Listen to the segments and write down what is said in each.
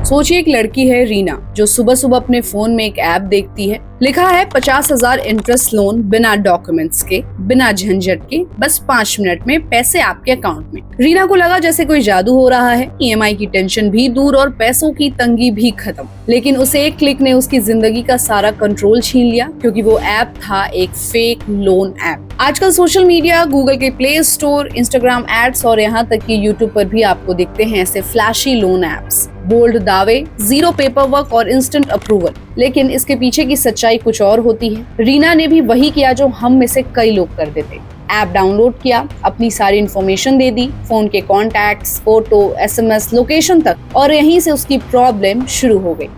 सोचिए एक लड़की है रीना, जो सुबह सुबह अपने फोन में एक ऐप देखती है। लिखा है 50,000 इंटरेस्ट लोन, बिना डॉक्यूमेंट्स के, बिना झंझट के, बस 5 मिनट में पैसे आपके अकाउंट में। रीना को लगा जैसे कोई जादू हो रहा है। ईएमआई की टेंशन भी दूर और पैसों की तंगी भी खत्म। लेकिन उसे एक क्लिक ने उसकी जिंदगी का सारा कंट्रोल छीन लिया, क्योंकि वो ऐप था एक फेक लोन ऐप। आजकल सोशल मीडिया, गूगल के प्ले स्टोर, इंस्टाग्राम एड्स और यहाँ तक कि यूट्यूब पर भी आपको दिखते हैं ऐसे फ्लैशी लोन ऐप्स। बोल्ड दावे, जीरो पेपर वर्क और इंस्टेंट अप्रूवल। लेकिन इसके पीछे की सच्चाई कुछ और होती है। रीना ने भी वही किया जो हम में से कई लोग कर देते। ऐप डाउनलोड किया, अपनी सारी इन्फॉर्मेशन दे दी, फोन के कॉन्टैक्ट्स, फोटो, एसएमएस, लोकेशन तक, और यहीं से उसकी प्रॉब्लम शुरू हो गई।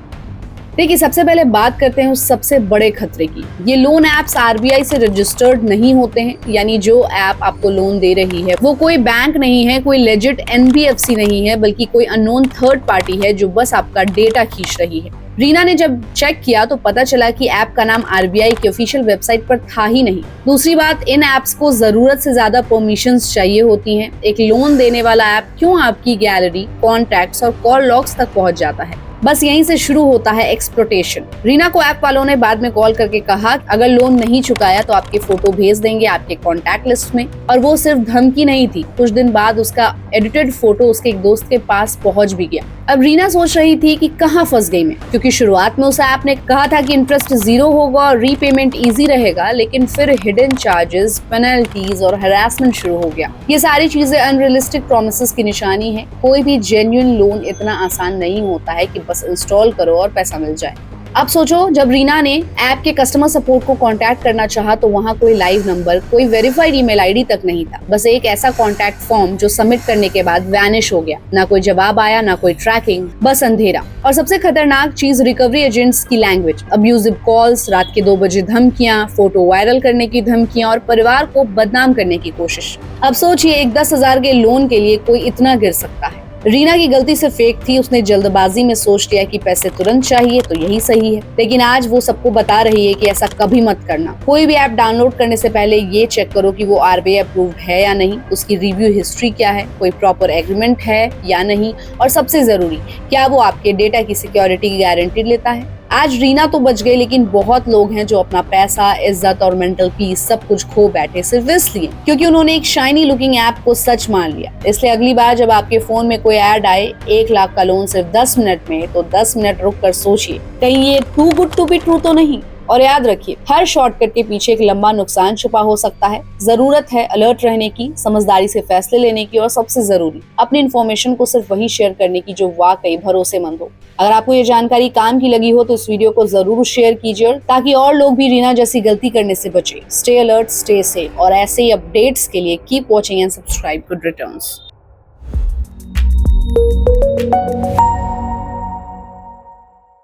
देखिए, सबसे पहले बात करते हैं उस सबसे बड़े खतरे की। ये लोन ऐप्स आरबीआई से रजिस्टर्ड नहीं होते हैं, यानी जो ऐप आपको लोन दे रही है वो कोई बैंक नहीं है, कोई लेजिट एनबीएफसी नहीं है, बल्कि कोई अननोन थर्ड पार्टी है जो बस आपका डेटा खींच रही है। रीना ने जब चेक किया तो पता चला कि ऐप का नाम आरबीआई की ऑफिशियल वेबसाइट पर था ही नहीं। दूसरी बात, इन ऐप्स को जरूरत से ज्यादा परमिशंस चाहिए होती हैं। एक लोन देने वाला ऐप क्यों आपकी गैलरी, कॉन्टैक्ट्स और कॉल लॉग्स तक पहुंच जाता है? बस यहीं से शुरू होता है एक्सप्लॉयटेशन। रीना को ऐप वालों ने बाद में कॉल करके कहा अगर लोन नहीं चुकाया तो आपके फोटो भेज देंगे आपके कॉन्टैक्ट लिस्ट में। और वो सिर्फ धमकी नहीं थी, कुछ दिन बाद उसका एडिटेड फोटो उसके एक दोस्त के पास पहुंच भी गया। अब रीना सोच रही थी कि कहाँ फंस गई मैं, क्योंकि शुरुआत में उस ऐप ने कहा था कि इंटरेस्ट 0 होगा और रीपेमेंट इजी रहेगा, लेकिन फिर हिडन चार्जेस, पेनल्टीज और हरासमेंट शुरू हो गया। ये सारी चीजें अनरियलिस्टिक प्रॉमिसेस की निशानी है। कोई भी जेन्युइन लोन इतना आसान नहीं होता है कि बस इंस्टॉल करो और पैसा मिल जाए। अब सोचो, जब रीना ने ऐप के कस्टमर सपोर्ट को कांटेक्ट करना चाहा तो वहाँ कोई लाइव नंबर, कोई वेरीफाइड ईमेल आईडी तक नहीं था। बस एक ऐसा कांटेक्ट फॉर्म जो सबमिट करने के बाद वैनिश हो गया। ना कोई जवाब आया, ना कोई ट्रैकिंग, बस अंधेरा। और सबसे खतरनाक चीज, रिकवरी एजेंट्स की लैंग्वेज, अब्यूजिव कॉल्स, रात के 2 बजे धमकियां, फोटो वायरल करने की धमकियां और परिवार को बदनाम करने की कोशिश। अब सोचिए, एक 10,000 के लोन के लिए कोई इतना गिर सकता है। रीना की गलती सिर्फ फेक थी, उसने जल्दबाजी में सोच लिया कि पैसे तुरंत चाहिए तो यही सही है। लेकिन आज वो सबको बता रही है कि ऐसा कभी मत करना। कोई भी ऐप डाउनलोड करने से पहले ये चेक करो कि वो आरबीआई अप्रूव्ड है या नहीं, उसकी रिव्यू हिस्ट्री क्या है, कोई प्रॉपर एग्रीमेंट है या नहीं, और सबसे जरूरी, क्या वो आपके डेटा की सिक्योरिटी की गारंटी लेता है। आज रीना तो बच गई, लेकिन बहुत लोग हैं जो अपना पैसा, इज्जत और मेंटल पीस सब कुछ खो बैठे सिर्फ इसलिए क्योंकि उन्होंने एक शाइनी लुकिंग ऐप को सच मान लिया। इसलिए अगली बार जब आपके फोन में कोई ऐड आए 1 लाख का लोन सिर्फ 10 मिनट में, तो 10 मिनट रुक कर सोचिए, कहीं ये too good to be true तो नहीं। और याद रखिए, हर शॉर्टकट के पीछे एक लंबा नुकसान छुपा हो सकता है। जरूरत है अलर्ट रहने की, समझदारी से फैसले लेने की, और सबसे जरूरी, अपनी इन्फॉर्मेशन को सिर्फ वही शेयर करने की जो वाकई भरोसेमंद हो। अगर आपको ये जानकारी काम की लगी हो तो इस वीडियो को जरूर शेयर कीजिए, ताकि और लोग भी रीना जैसी गलती करने से बचे। स्टे अलर्ट, स्टे सेफ, और ऐसे ही अपडेट्स के लिए keep watching and subscribe good returns.